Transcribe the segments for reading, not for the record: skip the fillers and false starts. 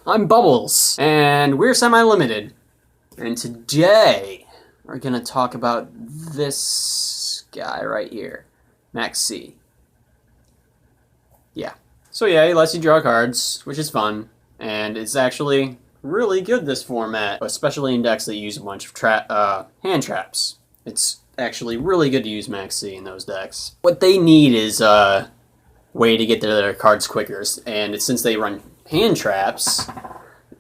I'm Bubbles, and we're SemiLimited. And today, we're gonna talk about this guy right here, Maxx. Yeah. So yeah, he lets you draw cards, which is fun, and it's actually really good, this format, especially in decks that use a bunch of hand traps. It's actually really good to use Maxx in those decks. What they need is a way to get their cards quicker, and since they run hand traps,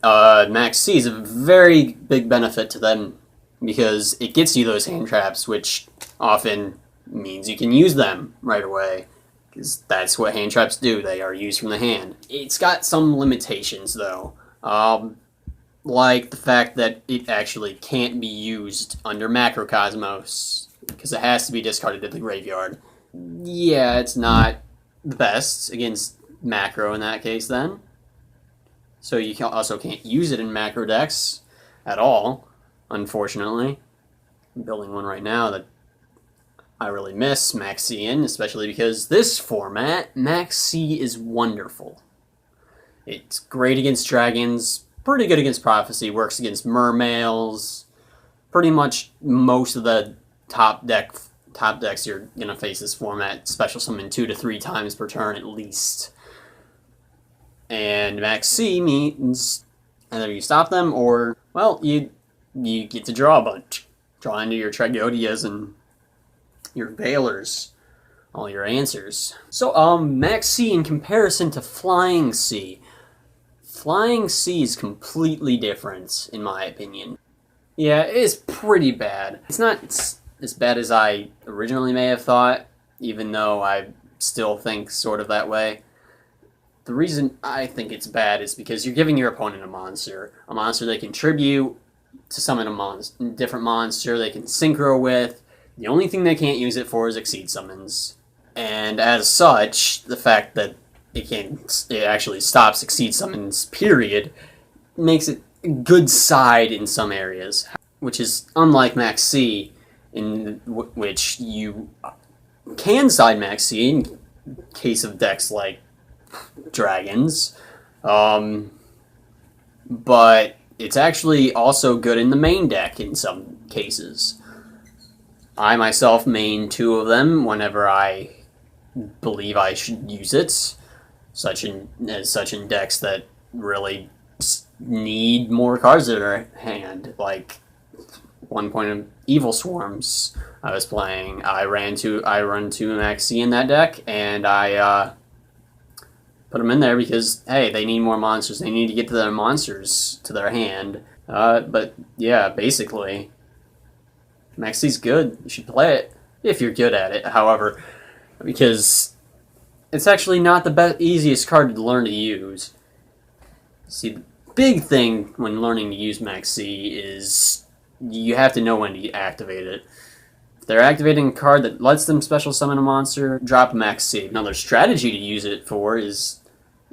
Maxx is a very big benefit to them because it gets you those hand traps, which often means you can use them right away, because that's what hand traps do. They are used from the hand. It's got some limitations, though, like the fact that it actually can't be used under Macrocosmos, because it has to be discarded to the graveyard. Yeah, it's not the best against Macro in that case, then. So you also can't use it in macro decks at all, unfortunately. I'm building one right now that I really miss Maxx in, especially because this format, Maxx is wonderful. It's great against dragons, pretty good against Prophecy, works against mermails. Pretty much most of the top decks you're gonna face this format special summon 2 to 3 times per turn at least. And Maxx means either you stop them or, well, you get to draw a bunch. Draw into your Tragodias and your Veilers, all your answers. So, Maxx in comparison to Flying C. Flying C is completely different, in my opinion. Yeah, it is pretty bad. It's not as bad as I originally may have thought, even though I still think sort of that way. The reason I think it's bad is because you're giving your opponent a monster they can tribute to summon a different monster they can synchro with. The only thing they can't use it for is Exceed summons. And as such, the fact that it actually stops Exceed summons, period, makes it a good side in some areas, which is unlike Maxx, in which you can side Maxx in case of decks like dragons, but it's actually also good in the main deck in some cases. I myself main 2 of them whenever I believe I should use it, such in decks that really need more cards in their hand, like one point of Evil Swarms I was playing. I run 2 Maxx in that deck, and I put them in there because, hey, they need more monsters. They need to get to their monsters to their hand. But yeah, basically, Maxx good. You should play it if you're good at it. However, because it's actually not the easiest card to learn to use. See, the big thing when learning to use Maxx is you have to know when to activate it. If they're activating a card that lets them special summon a monster, drop Maxx. Another strategy to use it for is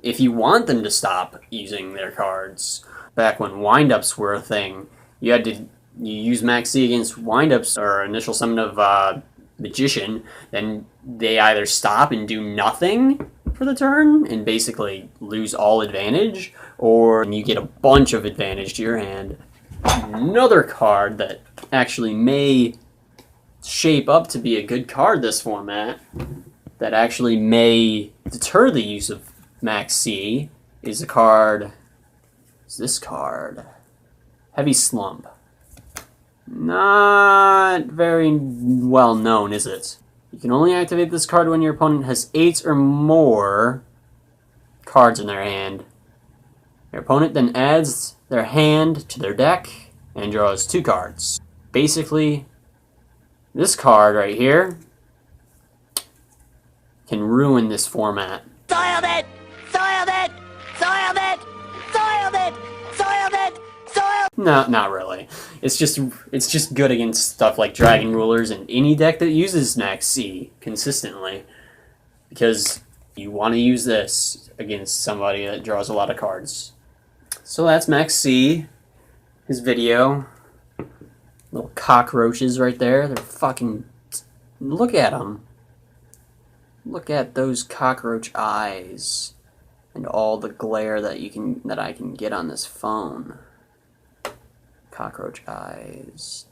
if you want them to stop using their cards. Back when windups were a thing, you use Maxx against windups or initial summon of Magician, then they either stop and do nothing for the turn and basically lose all advantage, or you get a bunch of advantage to your hand. Another card that actually may shape up to be a good card this format, that actually may deter the use of Maxx is a card. Is this card? Heavy Slump. Not very well known, is it? You can only activate this card when your opponent has 8 or more cards in their hand. Your opponent then adds their hand to their deck and draws 2 cards. Basically, this card right here can ruin this format. Soiled it! Soiled it! Soiled it! Soiled it! Soiled it! Soiled. No, not really. It's just good against stuff like Dragon Rulers and any deck that uses Maxx consistently, because you want to use this against somebody that draws a lot of cards. So that's Maxx, his video. Little cockroaches right there. They're fucking... Look at them. Look at those cockroach eyes. And all the glare that I can get on this phone. Cockroach eyes.